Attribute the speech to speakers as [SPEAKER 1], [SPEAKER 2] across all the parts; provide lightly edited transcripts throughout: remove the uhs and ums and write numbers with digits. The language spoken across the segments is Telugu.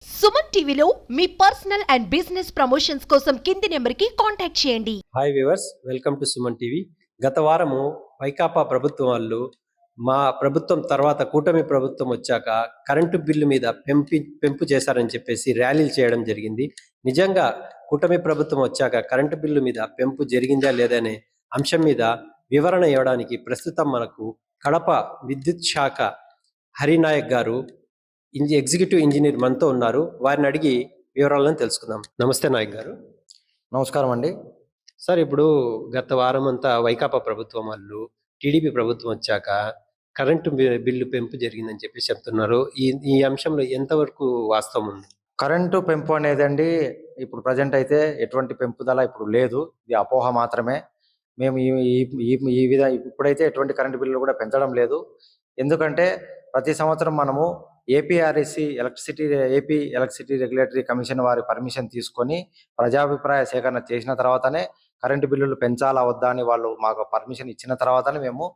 [SPEAKER 1] సుమన్ టీవీలో మీ పర్సనల్ అండ్ బిజినెస్ ప్రమోషన్స్ కోసం కింది నెంబర్కి కాంటాక్ట్ చేయండి.
[SPEAKER 2] Hi viewers, welcome to Suman TV. గత వారము వైకాపా ప్రభుత్వం వాళ్ళు మా ప్రభుత్వం తర్వాత కూటమి ప్రభుత్వం వచ్చాక కరెంటు బిల్లు మీద పెంపు చేశారని చెప్పేసి ర్యాలీలు చేయడం జరిగింది. నిజంగా కూటమి ప్రభుత్వం వచ్చాక కరెంటు బిల్లు మీద పెంపు జరిగిందా లేదనే అంశం మీద వివరణ ఇవ్వడానికి ప్రస్తుతం మనకు కడప విద్యుత్ శాఖ హరినాయక్ గారు ఎగ్జిక్యూటివ్ ఇంజనీర్ మనతో ఉన్నారు. వారిని అడిగి వివరాలను తెలుసుకుందాం. నమస్తే నాయక్ గారు.
[SPEAKER 3] నమస్కారం అండి.
[SPEAKER 2] సార్, ఇప్పుడు గత వారం అంతా వైకాపా ప్రభుత్వం వాళ్ళు టీడీపీ ప్రభుత్వం వచ్చాక కరెంటు బిల్లు పెంపు జరిగిందని చెప్పి చెప్తున్నారు. ఈ అంశంలో ఎంతవరకు వాస్తవం ఉంది?
[SPEAKER 3] కరెంటు పెంపు అనేదండి ఇప్పుడు ప్రజెంట్ అయితే ఎటువంటి పెంపుదల ఇప్పుడు లేదు. ఇది అపోహ మాత్రమే. మేము ఇప్పుడైతే ఎటువంటి కరెంటు బిల్లు కూడా పెంచడం లేదు. ఎందుకంటే ప్రతి సంవత్సరం మనము ఏపీ ఎలక్ట్రిసిటీ రెగ్యులేటరీ కమిషన్ వారి పర్మిషన్ తీసుకొని ప్రజాభిప్రాయ సేకరణ చేసిన తర్వాతనే కరెంటు బిల్లులు పెంచాలా వద్దా అని వాళ్ళు మాకు పర్మిషన్ ఇచ్చిన తర్వాతనే మేము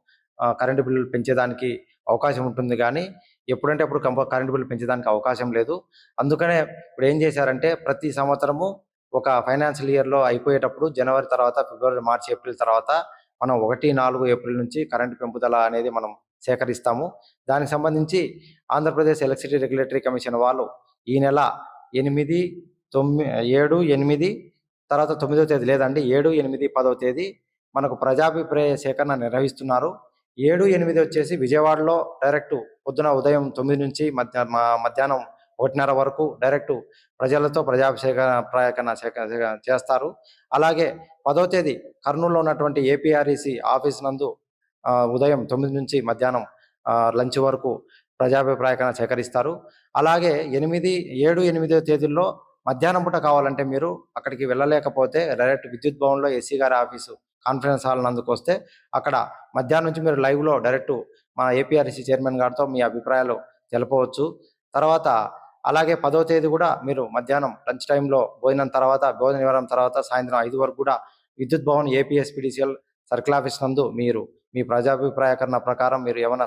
[SPEAKER 3] కరెంటు బిల్లులు పెంచేదానికి అవకాశం ఉంటుంది. కానీ ఎప్పుడంటే అప్పుడు కరెంటు బిల్లు పెంచేదానికి అవకాశం లేదు. అందుకనే ఇప్పుడు ఏం చేశారంటే ప్రతి సంవత్సరము ఒక ఫైనాన్షియల్ ఇయర్లో అయిపోయేటప్పుడు జనవరి తర్వాత, ఫిబ్రవరి, మార్చి, ఏప్రిల్ తర్వాత మనం 1, 4 ఏప్రిల్ నుంచి కరెంటు పెంపుదల అనేది మనం సేకరిస్తాము. దానికి సంబంధించి ఆంధ్రప్రదేశ్ ఎలక్ట్రిసిటీ రెగ్యులేటరీ కమిషన్ వాళ్ళు ఈ నెల 8, 7, 8 తర్వాత 9వ తేదీ లేదండి 7, 8, 10వ తేదీ మనకు ప్రజాభిప్రాయ సేకరణ నిర్వహిస్తున్నారు. 7, 8 వచ్చేసి విజయవాడలో డైరెక్ట్ పొద్దున ఉదయం 9 నుంచి మధ్యాహ్నం 1:30 వరకు డైరెక్ట్ ప్రజలతో ప్రజాభిప్రాయకరణ చేస్తారు. అలాగే 10వ తేదీ కర్నూలులో ఉన్నటువంటి ఏపీఆర్ఈసీ ఆఫీస్ నందు ఉదయం 9 నుంచి మధ్యాహ్నం లంచ్ వరకు ప్రజాభిప్రాయకరణ సేకరిస్తారు. అలాగే 7, 8వ తేదీల్లో మధ్యాహ్నం పూట కావాలంటే మీరు అక్కడికి వెళ్ళలేకపోతే డైరెక్ట్ విద్యుత్ భవన్లో ఎస్సీ గారి ఆఫీసు కాన్ఫరెన్స్ హాల్ నందుకు వస్తే అక్కడ మధ్యాహ్నం నుంచి మీరు లైవ్లో డైరెక్ట్ మా ఏపీఆర్సీ చైర్మన్ గారితో మీ అభిప్రాయాలు తెలపవచ్చు. తర్వాత అలాగే 10వ తేదీ కూడా మీరు మధ్యాహ్నం లంచ్ టైంలో భోజన నివారం తర్వాత సాయంత్రం 5 వరకు కూడా విద్యుత్ భవన్ ఏపీఎస్పీడీసీఎల్ సర్కిల్ ఆఫీస్ నందు మీరు మీ ప్రజాభిప్రాయకరణ ప్రకారం మీరు ఏమైనా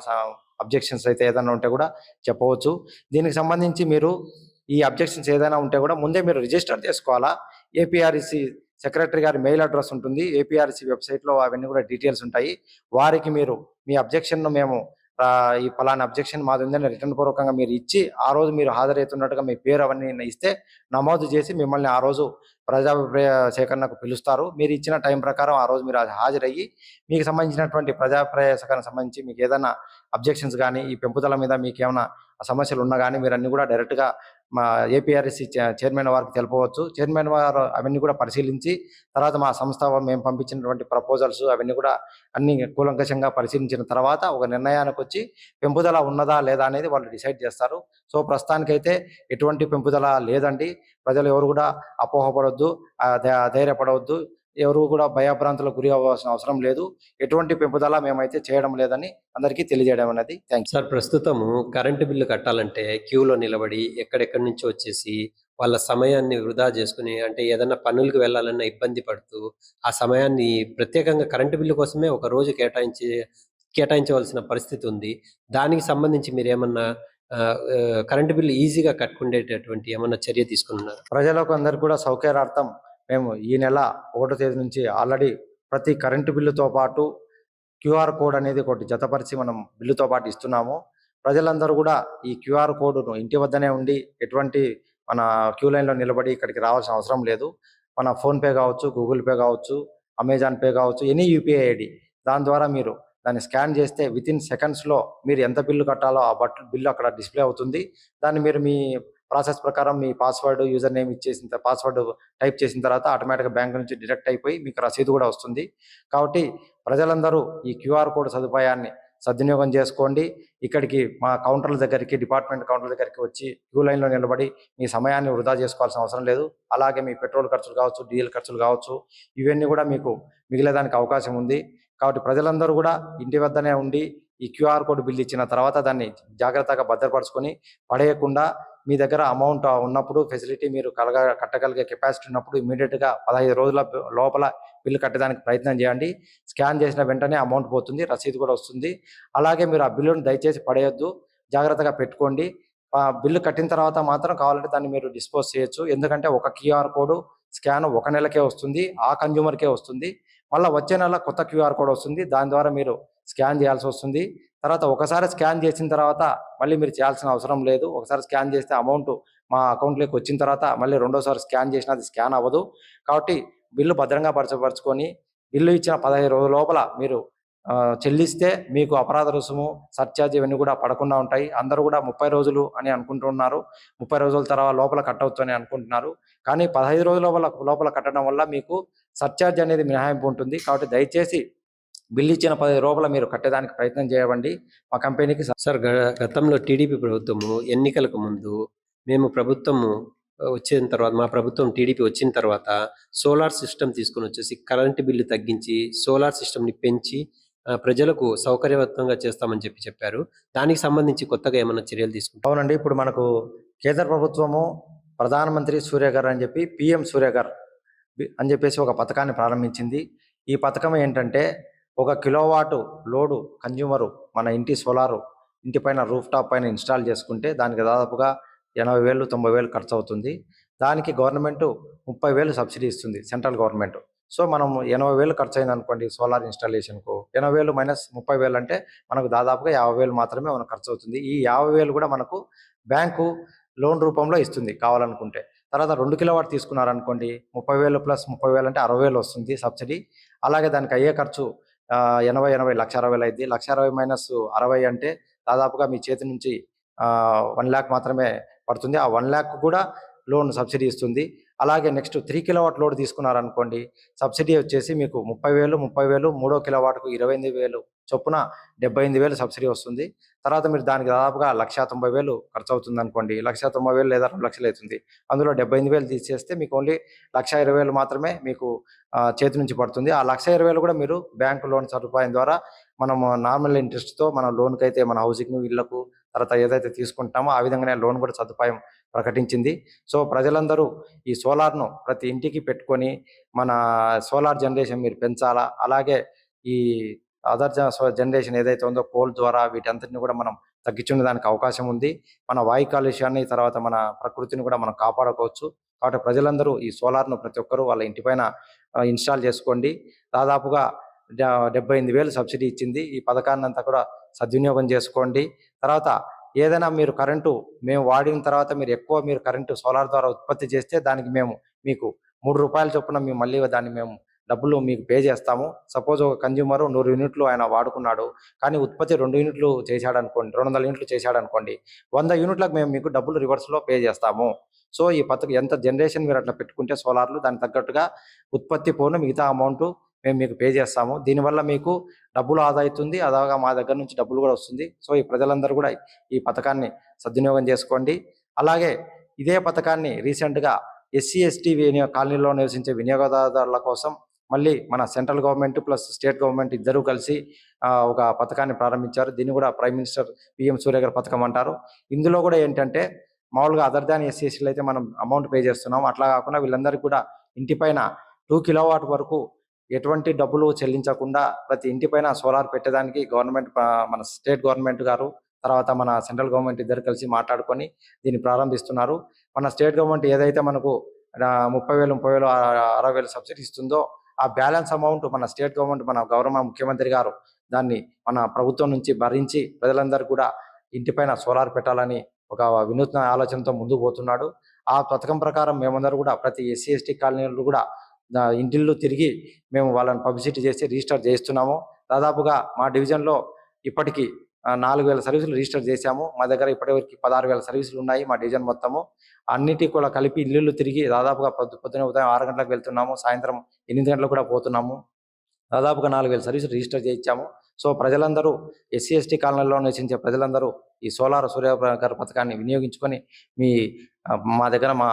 [SPEAKER 3] అబ్జెక్షన్స్ అయితే ఏదైనా ఉంటే కూడా చెప్పవచ్చు. దీనికి సంబంధించి మీరు ఈ అబ్జెక్షన్స్ ఏదైనా ఉంటే కూడా ముందే మీరు రిజిస్టర్ చేసుకోవాలా. ఏపీఆర్సీ సెక్రటరీ గారి మెయిల్ అడ్రస్ ఉంటుంది. ఏపీఆర్సీ వెబ్సైట్లో అవన్నీ కూడా డీటెయిల్స్ ఉంటాయి. వారికి మీరు మీ అబ్జెక్షన్ను మేము ఈ పలానా అబ్జెక్షన్ మాది ఉందని రిటర్న్ పూర్వకంగా మీరు ఇచ్చి ఆ రోజు మీరు హాజరవుతున్నట్టుగా మీ పేరు అవన్నీ ఇస్తే నమోదు చేసి మిమ్మల్ని ఆ రోజు ప్రజాభిప్రాయ సేకరణకు పిలుస్తారు. మీరు ఇచ్చిన టైం ప్రకారం ఆ రోజు మీరు హాజరయ్యి మీకు సంబంధించినటువంటి ప్రజాభిప్రాయ సేకరణ సంబంధించి మీకు ఏదైనా అబ్జెక్షన్స్ కానీ ఈ పెంపుదల మీద మీకు ఏమైనా సమస్యలు ఉన్నా కానీ మీరు అన్ని కూడా డైరెక్ట్గా మా ఏపీఆర్ఎస్సీ చైర్మన్ వారికి తెలపవచ్చు. చైర్మన్ వారు అవన్నీ కూడా పరిశీలించి తర్వాత మా సంస్థ మేము పంపించినటువంటి ప్రపోజల్స్ అవన్నీ కూడా అన్ని కూలంకషంగా పరిశీలించిన తర్వాత ఒక నిర్ణయానికి వచ్చి పెంపుదల ఉన్నదా లేదా అనేది వాళ్ళు డిసైడ్ చేస్తారు. సో ప్రస్తుతానికైతే ఎటువంటి పెంపుదల లేదండి. ప్రజలు ఎవరు కూడా అపోహపడవద్దు, ధైర్యపడవద్దు, ఎవరు కూడా భయభ్రాంతులకు గురి అవ్వాల్సిన అవసరం లేదు. ఎటువంటి పెంపుదల మేమైతే చేయడం లేదని అందరికీ తెలియజేయడం అనేది. థ్యాంక్ యూ
[SPEAKER 2] సార్, ప్రస్తుతము కరెంటు బిల్లు కట్టాలంటే క్యూలో నిలబడి ఎక్కడెక్కడి నుంచో వచ్చేసి వాళ్ళ సమయాన్ని వృధా చేసుకుని, అంటే ఏదైనా పనులకు వెళ్ళాలన్న ఇబ్బంది పడుతూ ఆ సమయాన్ని ప్రత్యేకంగా కరెంటు బిల్లు కోసమే ఒక రోజు కేటాయించవలసిన పరిస్థితి ఉంది. దానికి సంబంధించి మీరు ఏమన్నా కరెంటు బిల్లు ఈజీగా కట్టుకునేటటువంటి ఏమన్నా చర్య తీసుకున్నారు?
[SPEAKER 3] ప్రజలకు అందరు కూడా సౌకర్యార్థం మేము ఈ నెల 1వ తేదీ నుంచి ఆల్రెడీ ప్రతి కరెంటు బిల్లుతో పాటు క్యూఆర్ కోడ్ అనేది ఒకటి జతపరిచి మనం బిల్లుతో పాటు ఇస్తున్నాము. ప్రజలందరూ కూడా ఈ క్యూఆర్ కోడ్ను ఇంటి వద్దనే ఉండి ఎటువంటి మన క్యూ లైన్లో నిలబడి ఇక్కడికి రావాల్సిన అవసరం లేదు. మన ఫోన్పే కావచ్చు, గూగుల్ పే కావచ్చు, అమెజాన్ పే కావచ్చు, ఎనీ యూపీఐ ఐడి దాని ద్వారా మీరు దాన్ని స్కాన్ చేస్తే వితిన్ సెకండ్స్లో మీరు ఎంత బిల్లు కట్టాలో ఆ బిల్లు అక్కడ డిస్ప్లే అవుతుంది. దాన్ని మీరు మీ ప్రాసెస్ ప్రకారం మీ పాస్వర్డ్, యూజర్ నేమ్ ఇచ్చేసిన పాస్వర్డ్ టైప్ చేసిన తర్వాత ఆటోమేటిక్గా బ్యాంక్ నుంచి డిడక్ట్ అయిపోయి మీకు రసీదు కూడా వస్తుంది. కాబట్టి ప్రజలందరూ ఈ క్యూఆర్ కోడ్ సదుపాయాన్ని సద్వినియోగం చేసుకోండి. ఇక్కడికి మా కౌంటర్ల దగ్గరికి, డిపార్ట్మెంట్ కౌంటర్ల దగ్గరికి వచ్చి క్యూ లైన్లో నిలబడి మీ సమయాన్ని వృధా చేసుకోవాల్సిన అవసరం లేదు. అలాగే మీ పెట్రోల్ ఖర్చులు కావచ్చు, డీజిల్ ఖర్చులు కావచ్చు, ఇవన్నీ కూడా మీకు మిగిలేదానికి అవకాశం ఉంది. కాబట్టి ప్రజలందరూ కూడా ఇంటి వద్దనే ఉండి ఈ క్యూఆర్ కోడ్ బిల్ ఇచ్చిన తర్వాత దాన్ని జాగ్రత్తగా భద్రపరుచుకొని పడేయకుండా మీ దగ్గర అమౌంట్ ఉన్నప్పుడు ఫెసిలిటీ మీరు కట్టగలిగే కెపాసిటీ ఉన్నప్పుడు ఇమీడియట్గా 15 రోజుల లోపల బిల్లు కట్టడానికి ప్రయత్నం చేయండి. స్కాన్ చేసిన వెంటనే అమౌంట్ పోతుంది, రసీదు కూడా వస్తుంది. అలాగే మీరు ఆ బిల్లును దయచేసి పడేయొద్దు, జాగ్రత్తగా పెట్టుకోండి. బిల్లు కట్టిన తర్వాత మాత్రం కావాలంటే దాన్ని మీరు డిస్పోజ్ చేయొచ్చు. ఎందుకంటే ఒక క్యూఆర్ కోడ్ స్కాన్ ఒక నెలకే వస్తుంది. ఆ కన్జ్యూమర్‌కే వస్తుంది. మళ్ళా వచ్చే నెల కొత్త క్యూఆర్ కోడ్ వస్తుంది. దాని ద్వారా మీరు స్కాన్ చేయాల్సి వస్తుంది. తర్వాత ఒకసారి స్కాన్ చేసిన తర్వాత మళ్ళీ మీరు చేయాల్సిన అవసరం లేదు. ఒకసారి స్కాన్ చేస్తే అమౌంట్ మా అకౌంట్‌లోకి వచ్చిన తర్వాత మళ్ళీ రెండోసారి స్కాన్ చేసినా అది స్కాన్ అవ్వదు. కాబట్టి బిల్లు భద్రంగా భద్రపరుచుకొని బిల్లు ఇచ్చిన 15 రోజుల లోపల మీరు చెల్లిస్తే మీకు అపరాధ రుసుము, సర్చార్జ్ ఇవన్నీ కూడా పడకుండా ఉంటాయి. అందరూ కూడా 30 రోజులు అని అనుకుంటున్నారు. 30 రోజుల తర్వాత లోపల కట్టవచ్చు అని అనుకుంటున్నారు. కానీ 15 రోజుల లోపల కట్టడం వల్ల మీకు సర్చార్జ్ అనేది మినహాయింపు ఉంటుంది. కాబట్టి దయచేసి బిల్లు ఇచ్చిన 15 లోపల మీరు కట్టేదానికి ప్రయత్నం చేయండి. మా కంపెనీకి
[SPEAKER 2] సార్ గతంలో టీడీపీ ప్రభుత్వము ఎన్నికలకు ముందు మేము ప్రభుత్వము వచ్చిన తర్వాత మా ప్రభుత్వం టీడీపీ వచ్చిన తర్వాత సోలార్ సిస్టమ్ తీసుకొని వచ్చేసి కరెంటు బిల్లు తగ్గించి సోలార్ సిస్టమ్ని పెంచి ప్రజలకు సౌకర్యవంతంగా చేస్తామని చెప్పారు. దానికి సంబంధించి కొత్తగా ఏమైనా చర్యలు తీసుకుంటారు?
[SPEAKER 3] అవునండి. ఇప్పుడు మనకు కేంద్ర ప్రభుత్వము ప్రధానమంత్రి సూర్యఘర్ అని చెప్పి పీఎం సూర్యఘర్ అని చెప్పేసి ఒక పథకాన్ని ప్రారంభించింది. ఈ పథకం ఏంటంటే 1 కిలోవాట్ లోడు కన్జ్యూమరు మన ఇంటి సోలారు ఇంటిపైన రూఫ్ టాప్ పైన ఇన్స్టాల్ చేసుకుంటే దానికి దాదాపుగా 80,000 90,000 ఖర్చు అవుతుంది. దానికి గవర్నమెంట్ 30,000 సబ్సిడీ ఇస్తుంది, సెంట్రల్ గవర్నమెంట్. సో మనం 80,000 ఖర్చు అయింది అనుకోండి సోలార్ ఇన్స్టాలేషన్కు. 80,000 మైనస్ 30,000 అంటే మనకు దాదాపుగా 50,000 మాత్రమే మనకు ఖర్చు అవుతుంది. ఈ 50,000 కూడా మనకు బ్యాంకు లోన్ రూపంలో ఇస్తుంది కావాలనుకుంటే. తర్వాత 2 కిలోవాట్ తీసుకున్నారనుకోండి 30,000 ప్లస్ 30,000 అంటే 60,000 వస్తుంది సబ్సిడీ. అలాగే దానికి అయ్యే ఖర్చు 80 1,60,000 అయింది. 1,60,000 మైనస్ 60 అంటే దాదాపుగా మీ చేతి నుంచి 1,00,000 మాత్రమే పడుతుంది. ఆ 1,00,000 కూడా లోన్ సబ్సిడీ ఇస్తుంది. అలాగే నెక్స్ట్ 3 కిలోవాట్ లోడ్ తీసుకున్నారనుకోండి సబ్సిడీ వచ్చేసి మీకు 30,000 మూడో కిలోవాట్కు 28,000 చొప్పున 78,000 సబ్సిడీ వస్తుంది. తర్వాత మీరు దానికి దాదాపుగా 1,90,000 ఖర్చు అవుతుంది అనుకోండి. 1,90,000 లేదా 2,00,000 అవుతుంది. అందులో 78,000 తీసేస్తే మీకు ఓన్లీ 1,20,000 మాత్రమే మీకు చేతి నుంచి పడుతుంది. ఆ 1,20,000 కూడా మీరు బ్యాంకు లోన్ సదుపాయం ద్వారా మనం నార్మల్ ఇంట్రెస్ట్‌తో మన లోన్‌కైతే మన హౌసింగ్, ఇళ్లకు తర్వాత ఏదైతే తీసుకుంటామో ఆ విధంగానే లోన్ కూడా సదుపాయం ప్రకటించింది. సో ప్రజలందరూ ఈ సోలార్‌ను ప్రతి ఇంటికి పెట్టుకొని మన సోలార్ జనరేషన్ మీరు పెంచాలా. అలాగే ఈ అదర్ జనరేషన్ ఏదైతే ఉందో కోల్ ద్వారా వీటంతటిని కూడా మనం తగ్గించుకునేదానికి అవకాశం ఉంది. మన వాయు కాలుష్యాన్ని తర్వాత మన ప్రకృతిని కూడా మనం కాపాడుకోవచ్చు. కాబట్టి ప్రజలందరూ ఈ సోలార్‌ను ప్రతి ఒక్కరూ వాళ్ళ ఇంటిపైన ఇన్‌స్టాల్ చేసుకోండి. దాదాపుగా 78,000 సబ్సిడీ ఇచ్చింది. ఈ పథకాన్నంతా కూడా సద్వినియోగం చేసుకోండి. తర్వాత ఏదైనా మీరు కరెంటు మేము వాడిన తర్వాత మీరు కరెంటు సోలార్ ద్వారా ఉత్పత్తి చేస్తే దానికి మేము మీకు రూ. 3 చొప్పున మేము మళ్ళీ దాన్ని మేము డబ్బులు మీకు పే చేస్తాము. సపోజ్ ఒక కన్జ్యూమర్ 100 యూనిట్లు ఆయన వాడుకున్నాడు. కానీ ఉత్పత్తి 2 యూనిట్లు చేశాడనుకోండి, 200 యూనిట్లు చేశాడనుకోండి, 100 యూనిట్లకు మేము మీకు డబ్బులు రివర్స్‌లో పే చేస్తాము. సో ఈ పథకం ఎంత జనరేషన్ మీరు అట్లా పెట్టుకుంటే సోలార్‌లు దానికి తగ్గట్టుగా ఉత్పత్తి పోను మిగతా అమౌంట్ మేము మీకు పే చేస్తాము. దీనివల్ల మీకు డబ్బులు ఆదా అవుతుంది. అలాగా మా దగ్గర నుంచి డబ్బులు కూడా వస్తుంది. సో ఈ ప్రజలందరూ కూడా ఈ పథకాన్ని సద్వినియోగం చేసుకోండి. అలాగే ఇదే పథకాన్ని రీసెంట్‌గా ఎస్సీ, ఎస్టీ కాలనీలో నివసించే వినియోగదారుల కోసం మళ్ళీ మన central government plus state government ఇద్దరూ కలిసి ఒక పథకాన్ని ప్రారంభించారు. దీన్ని కూడా ప్రైమ్ మినిస్టర్ పీఎం సూర్యఘర్ పథకం అంటారు. ఇందులో కూడా ఏంటంటే మామూలుగా అదర్ దాన్ ఎస్సీ, ఎస్టీలు అయితే మనం అమౌంట్ పే చేస్తున్నాం. అట్లా కాకుండా వీళ్ళందరికీ కూడా ఇంటిపైన 2 కిలోవాట్ వరకు ఎటువంటి డబ్బులు చెల్లించకుండా ప్రతి ఇంటిపైన సోలార్ పెట్టేదానికి గవర్నమెంట్ మన స్టేట్ గవర్నమెంట్ గారు తర్వాత మన సెంట్రల్ గవర్నమెంట్ ఇద్దరు కలిసి మాట్లాడుకొని దీన్ని ప్రారంభిస్తున్నారు. మన స్టేట్ గవర్నమెంట్ ఏదైతే మనకు 30,000 60,000 సబ్సిడీ ఇస్తుందో ఆ బ్యాలెన్స్ అమౌంట్ మన స్టేట్ గవర్నమెంట్ మన గౌరవ ముఖ్యమంత్రి గారు దాన్ని మన ప్రభుత్వం నుంచి భరించి ప్రజలందరూ కూడా ఇంటిపైన సోలార్ పెట్టాలని ఒక వినూత్న ఆలోచనతో ముందుకు పోతున్నాడు. ఆ పథకం ప్రకారం మేమందరూ కూడా ప్రతి ఎస్సీ, ఎస్టీ కాలనీలు కూడా ఇంటిల్లు తిరిగి మేము వాళ్ళని పబ్లిసిటీ చేసి రిజిస్టర్ చేస్తున్నాము. దాదాపుగా మా డివిజన్‌లో ఇప్పటికి 4,000 సర్వీసులు రిజిస్టర్ చేశాము. మా దగ్గర ఇప్పటివరకు 16,000 సర్వీసులు ఉన్నాయి మా డివిజన్ మొత్తము. అన్నిటికి కూడా కలిపి ఇల్లు తిరిగి దాదాపుగా పొద్దున ఉదయం 6 గంటలకు వెళ్తున్నాము. సాయంత్రం 8 గంటలకు కూడా పోతున్నాము. దాదాపుగా 4,000 సర్వీసులు రిజిస్టర్ చేయించాము. సో ప్రజలందరూ ఎస్సీ, ఎస్టీ కాలనీలో నివసించే ప్రజలందరూ ఈ సోలార్ సూర్యఘర్ పథకాన్ని వినియోగించుకొని మా దగ్గర మా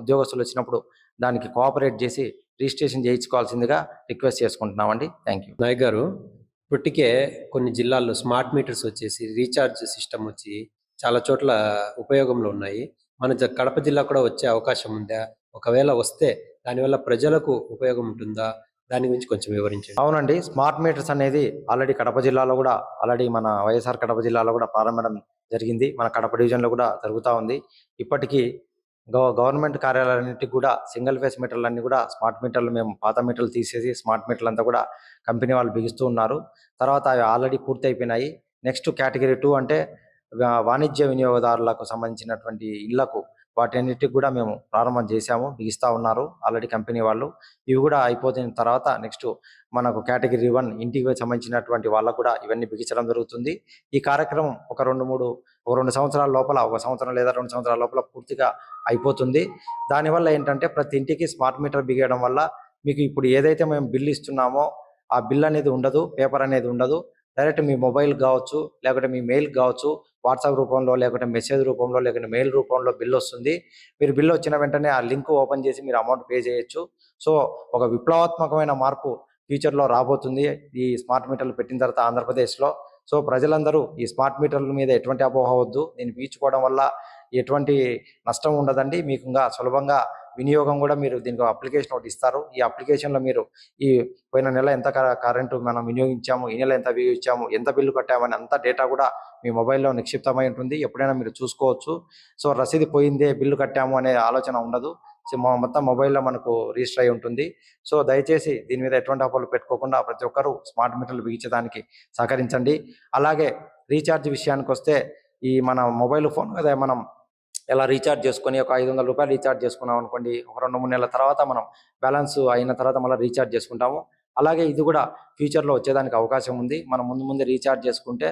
[SPEAKER 3] ఉద్యోగస్తులు వచ్చినప్పుడు దానికి కోఆపరేట్ చేసి రిజిస్ట్రేషన్ చేయించుకోవాల్సిందిగా రిక్వెస్ట్ చేసుకుంటున్నామండి. Thank you.
[SPEAKER 2] నాయక్ గారు, ఇప్పటికే కొన్ని జిల్లాల్లో స్మార్ట్ మీటర్స్ వచ్చేసి రీఛార్జ్ సిస్టమ్ వచ్చి చాలా చోట్ల ఉపయోగంలో ఉన్నాయి. మన కడప జిల్లా కూడా వచ్చే అవకాశం ఉందా? ఒకవేళ వస్తే దానివల్ల ప్రజలకు ఉపయోగం ఉంటుందా? దాని గురించి కొంచెం వివరించండి.
[SPEAKER 3] అవునండి. స్మార్ట్ మీటర్స్ అనేది ఆల్రెడీ కడప జిల్లాలో గూడా మన వైఎస్ఆర్ కడప జిల్లాలో గూడా ప్రారంభించడం జరిగింది. మన కడప డివిజన్‌లో గూడా జరుగుతా ఉంది. ఇప్పటికి గవర్నమెంట్ కార్యాలయాలన్నిటికి గూడా సింగిల్ ఫేస్ మీటర్లన్నీ గూడా స్మార్ట్ మీటర్లు మేము పాత మీటర్లు తీసేసి స్మార్ట్ మీటర్లంతా గూడా కంపెనీ వాళ్ళు బిగిస్తూ ఉన్నారు. తర్వాత అవి ఆల్రెడీ పూర్తయిపోయినాయి. నెక్స్ట్ కేటగిరీ 2 అంటే వాణిజ్య వినియోగదారులకు సంబంధించినటువంటి ఇళ్లకు వాటన్నిటికి గూడా మేము ప్రారంభం చేశాము. బిగిస్తా ఉన్నారు ఆల్రెడీ కంపెనీ వాళ్ళు. ఇవి గూడా అయిపోయిన తర్వాత నెక్స్ట్ మనకు కేటగిరీ 1 ఇంటికి సంబంధించినటువంటి వాళ్ళకు కూడా ఇవన్నీ బిగించడం జరుగుతుంది. ఈ కార్యక్రమం ఒక 2 సంవత్సరాల లోపల, 1 సంవత్సరం లేదా 2 సంవత్సరాల లోపల పూర్తిగా అయిపోతుంది. దానివల్ల ఏంటంటే ప్రతి ఇంటికి స్మార్ట్ మీటర్ బిగియడం వల్ల మీకు ఇప్పుడు ఏదైతే మేము బిల్ ఇస్తున్నామో ఆ బిల్ అనేది ఉండదు. పేపర్ అనేది ఉండదు. డైరెక్ట్ మీ మొబైల్ గావచ్చు, లేకుంటే మీ మెయిల్ గావచ్చు, వాట్సాప్ రూపంలో, లేకుంటే మెసేజ్ రూపంలో, లేకుంటే మెయిల్ రూపంలో బిల్ వస్తుంది. మీరు బిల్ వచ్చిన వెంటనే ఆ లింక్ ఓపెన్ చేసి మీరు అమౌంట్ పే చేయొచ్చు. సో, ఒక విప్లవాత్మకమైన మార్పు ఫ్యూచర్‌లో రాబోతుంది. ఈ స్మార్ట్ మీటర్లు పెట్టిన తర్వాత ఆంధ్రప్రదేశ్‌లో. సో, ప్రజలందరూ ఈ స్మార్ట్ మీటర్ల మీద ఎటువంటి అపోహ వద్దు. దీన్ని బిగించుకోవడం వల్ల ఎటువంటి నష్టం ఉండదండి. మీకు ఇంకా సులభంగా వినియోగం కూడా మీరు దీనికి అప్లికేషన్ ఒకటి ఇస్తారు. ఈ అప్లికేషన్‌లో మీరు ఈ పోయిన నెల ఎంత కరెంటు మనం వినియోగించాము, ఈ నెల ఎంత వినియోగించాము, ఎంత బిల్లు కట్టామని అంత డేటా కూడా మీ మొబైల్‌లో నిక్షిప్తమై ఉంటుంది. ఎప్పుడైనా మీరు చూసుకోవచ్చు. సో, రసీదు పోయిందే బిల్లు కట్టాము అనే ఆలోచన ఉండదు. సో, మొత్తం మొబైల్‌లో మనకు రిజిస్టర్ అయి ఉంటుంది. సో, దయచేసి దీని మీద ఎటువంటి అపోహలు పెట్టుకోకుండా ప్రతి ఒక్కరూ స్మార్ట్ మీటర్లు బిగించడానికి సహకరించండి. అలాగే రీచార్జ్ విషయానికొస్తే ఈ మన మొబైల్ ఫోన్ మీద మనం ఎలా రీచార్జ్ చేసుకొని ఒక రూ. 500 రీచార్జ్ చేసుకున్నాం అనుకోండి. ఒక 2, 3 నెలల తర్వాత మనం బ్యాలెన్స్ అయిన తర్వాత మళ్ళీ రీచార్జ్ చేసుకుంటాము. అలాగే ఇది కూడా ఫ్యూచర్‌లో వచ్చేదానికి అవకాశం ఉంది. మనం ముందే రీచార్జ్ చేసుకుంటే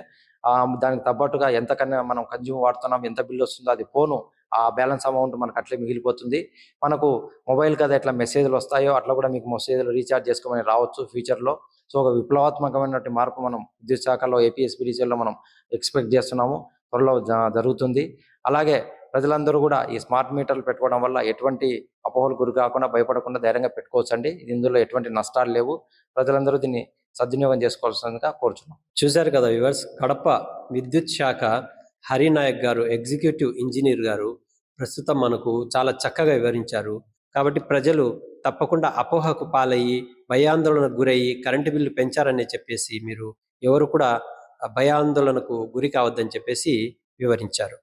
[SPEAKER 3] దానికి తగ్గట్టుగా ఎంతకన్నా మనం కన్జ్యూమ్ వాడుతున్నాం, ఎంత బిల్ వస్తుందో అది పోను ఆ బ్యాలెన్స్ అమౌంట్ మనకు అట్లే మిగిలిపోతుంది. మనకు మొబైల్ కదా ఎట్లా మెసేజ్‌లు వస్తాయో అట్లా కూడా మీకు మెసేజ్‌లు రీచార్జ్ చేసుకోమని రావచ్చు ఫ్యూచర్‌లో. సో, ఒక విప్లవాత్మకమైనటువంటి మార్పు మనం విద్యుత్ శాఖలో ఏపీఎస్‌పీడీసీఎల్‌లో మనం ఎక్స్‌పెక్ట్ చేస్తున్నాము. త్వరలో జరుగుతుంది. అలాగే ప్రజలందరూ కూడా ఈ స్మార్ట్ మీటర్లు పెట్టుకోవడం వల్ల ఎటువంటి అపోహలకు గురి కాకుండా, భయపడకుండా ధైర్యంగా పెట్టుకోవచ్చండి. ఇందులో ఎటువంటి నష్టాలు లేవు. ప్రజలందరూ దీన్ని సద్వినియోగం చేసుకోవాల్సిందిగా కోరుచున్నాం.
[SPEAKER 2] చూశారు కదా వ్యూవర్స్, కడప విద్యుత్ శాఖ హరినాయక్ గారు, ఎగ్జిక్యూటివ్ ఇంజనీర్ గారు ప్రస్తుతం మనకు చాలా చక్కగా వివరించారు. కాబట్టి ప్రజలు తప్పకుండా అపోహకు పాలయ్యి, భయాందోళనకు గురయ్యి కరెంటు బిల్లు పెంచారని చెప్పేసి మీరు ఎవరు కూడా భయాందోళనకు గురి కావద్దని చెప్పేసి వివరించారు.